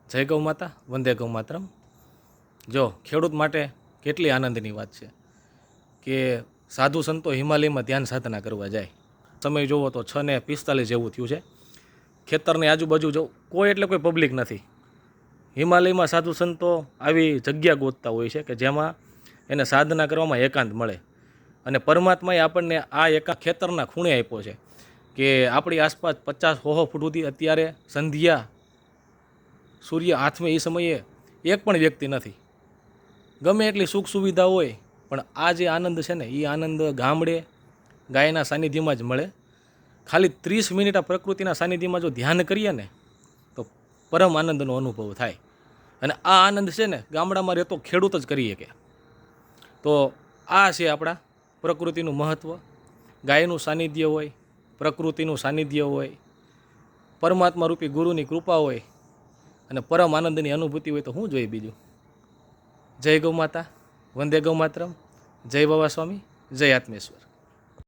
જય ગૌ માતા, વંદે ગૌ માતરમ. જો ખેડૂત માટે કેટલી આનંદની વાત છે કે સાધુ સંતો હિમાલયમાં ધ્યાન સાધના કરવા જાય. સમય જોવો તો 6:45 જેવું થયું છે. ખેતરની આજુબાજુ જો કોઈ એટલે કોઈ પબ્લિક નથી. હિમાલયમાં સાધુ સંતો આવી જગ્યા ગોતતા હોય છે કે જેમાં એને સાધના કરવામાં એકાંત મળે. અને પરમાત્માએ આપણને આ ખેતરના ખૂણે આપ્યો છે કે આપણી આસપાસ 50-100 ફૂટ સુધી અત્યારે સંધ્યા સૂર્ય હાથમાં એ સમયે એક પણ વ્યક્તિ નથી. ગમે એટલી સુખ સુવિધા હોય પણ આ જે આનંદ છે ને એ આનંદ ગામડે ગાયના સાનિધ્યમાં જ મળે. ખાલી 30 મિનિટ આ પ્રકૃતિના સાનિધ્યમાં જો ધ્યાન કરીએ ને તો પરમ આનંદનો અનુભવ થાય. અને આ આનંદ છે ને ગામડામાં રહેતો ખેડૂત જ કરી શકે. તો આ છે આપણા પ્રકૃતિનું મહત્ત્વ. ગાયનું સાનિધ્ય હોય, પ્રકૃતિનું સાનિધ્ય હોય, પરમાત્મા રૂપી ગુરુની કૃપા હોય અને પરમ આનંદની અનુભૂતિ હોય તો શું જોઈએ બીજું. જય ગૌ માતા, વંદે ગૌ માતરમ, જય બાબા સ્વામી, જય આત્મેશ્વર.